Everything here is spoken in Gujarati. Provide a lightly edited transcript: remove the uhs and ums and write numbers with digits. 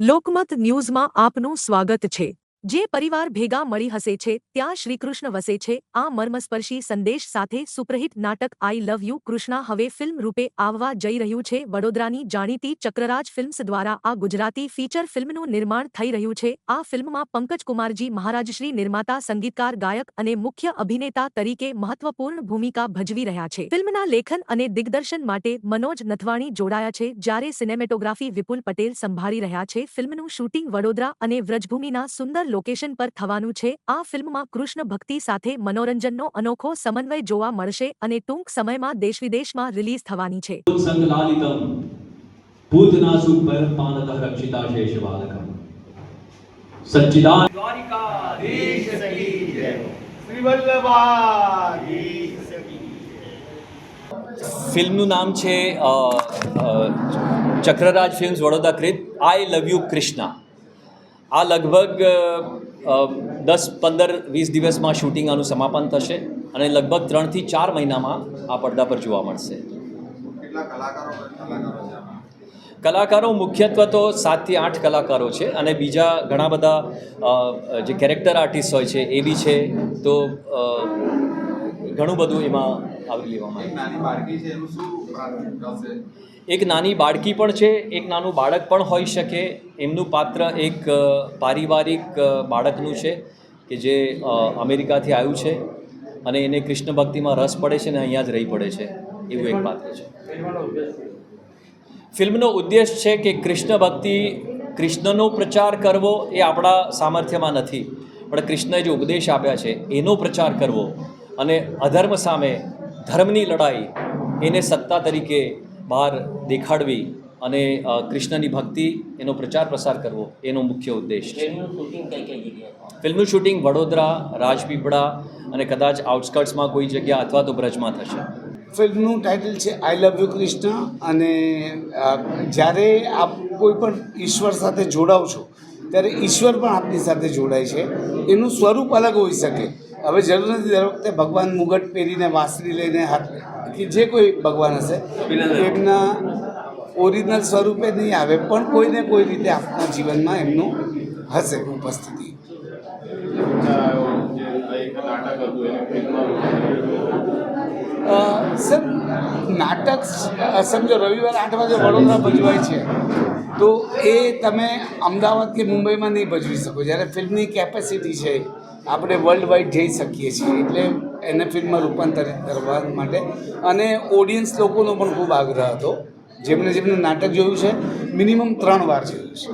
લોકમત ન્યૂઝમાં આપનું સ્વાગત છે। જે પરિવાર ભેગા મળી હસે છે ત્યાં શ્રીકૃષ્ણ વસે છે। આ મર્મસ્પર્શી સંદેશ સાથે સુપરહિટ નાટક આઈ લવ યુ કૃષ્ણા હવે ફિલ્મ રૂપે આવવા જઈ રહ્યું છે। વડોદરાની જાણીતી ચક્રરાજ ફિલ્મ્સ દ્વારા આ ગુજરાતી ફીચર ફિલ્મનું નિર્માણ થઈ રહ્યું છે। આ ફિલ્મમાં પંકજ કુમારજી મહારાજશ્રી નિર્માતા સંગીતકાર ગાયક અને મુખ્ય અભિનેતા તરીકે મહત્વપૂર્ણ ભૂમિકા ભજવી રહ્યા છે। ફિલ્મના લેખન અને દિગ્દર્શન માટે મનોજ નથવાણી જોડાયા છે, જ્યારે સિનેમેટોગ્રાફી વિપુલ પટેલ સંભાળી રહ્યા છે। ફિલ્મનું શૂટિંગ વડોદરા અને વ્રજભૂમિના સુંદર લોકેશન પર થવાનું છે। આ ફિલ્મમાં કૃષ્ણ ભક્તિ સાથે મનોરંજનનો અનોખો સમન્વય જોવા મળશે અને ટૂંક સમયમાં દેશ-વિદેશમાં રિલીઝ થવાની છે। સંગલાલિતમ ભૂતનાસુપરપાનતઃ રક્ષિતા શેષબાલકમ સચ્ચિદાન દ્વારિકાધીશ કી જય શ્રી વલ્લભાધીશ કી ફિલ્મનું નામ છે ચક્રરાજ ફિલ્મ્સ વડોદરા ક્રિત આઈ લવ યુ કૃષ્ણા। આ લગભગ 10-15-20 દિવસમાં શૂટિંગ આનું સમાપન થશે અને લગભગ 3 થી 4 મહિનામાં આ પડદા પર જોવા મળશે। કલાકારો મુખ્યત્વે તો 7 થી 8 કલાકારો છે અને બીજા ઘણા બધા જે કેરેક્ટર આર્ટિસ્ટ હોય છે એ બી છે, તો ઘણું બધું એમાં આવરી લેવામાં આવે। એક નાની બાળકી પણ છે, એક નાનું બાળક પણ હોઈ શકે। એમનું પાત્ર એક પારિવારિક બાળકનું છે કે જે અમેરિકાથી આવ્યું છે અને એને કૃષ્ણ ભક્તિમાં રસ પડે છે અને અહીંયા જ રહી પડે છે, એવું એક પાત્ર છે। ફિલ્મનો ઉદ્દેશ છે કે કૃષ્ણ ભક્તિ, કૃષ્ણનો પ્રચાર કરવો એ આપણા સામર્થ્યમાં નથી, પણ કૃષ્ણએ જે ઉપદેશ આપ્યા છે એનો પ્રચાર કરવો અને અધર્મ સામે ધર્મની લડાઈ એને સત્તા તરીકે બહાર દેખાડવી અને કૃષ્ણની ભક્તિ એનો પ્રચાર પ્રસાર કરવો એનો મુખ્ય ઉદ્દેશ છે। ફિલ્મનું શૂટિંગ વડોદરા, રાજપીપળા અને કદાચ આઉટસ્કર્ટ્સમાં કોઈ જગ્યા અથવા તો બ્રજમાં થશે। ફિલ્મનું ટાઇટલ છે આઈ લવ યુ કૃષ્ણ અને જ્યારે આપ કોઈ પણ ઈશ્વર સાથે જોડાવ છો ત્યારે ઈશ્વર પણ આપની સાથે જોડાય છે। એનું સ્વરૂપ અલગ હોઈ શકે। હવે જરૂર નથી દર વખતે ભગવાન મુગટ પહેરીને વાંસળી લઈને હાથ કે જે કોઈ ભગવાન હશે એમના ઓરિજિનલ સ્વરૂપે નહીં આવે, પણ કોઈને કોઈ રીતે આપના જીવનમાં એમનું હશે ઉપસ્થિતિ। સર નાટક સમજો રવિવાર 8 વાગે વડોદરા ભજવાય છે તો એ તમે અમદાવાદ કે મુંબઈમાં નહીં ભજવી શકો, જ્યારે ફિલ્મની કેપેસિટી છે આપણે વર્લ્ડ વાઇડ જઈ શકીએ છીએ, એટલે એને ફિલ્મમાં રૂપાંતરિત કરવા માટે અને ઓડિયન્સ લોકોનો પણ ખૂબ આગ્રહ હતો, જેમને નાટક જોયું છે મિનિમમ 3 વાર જોયું છે।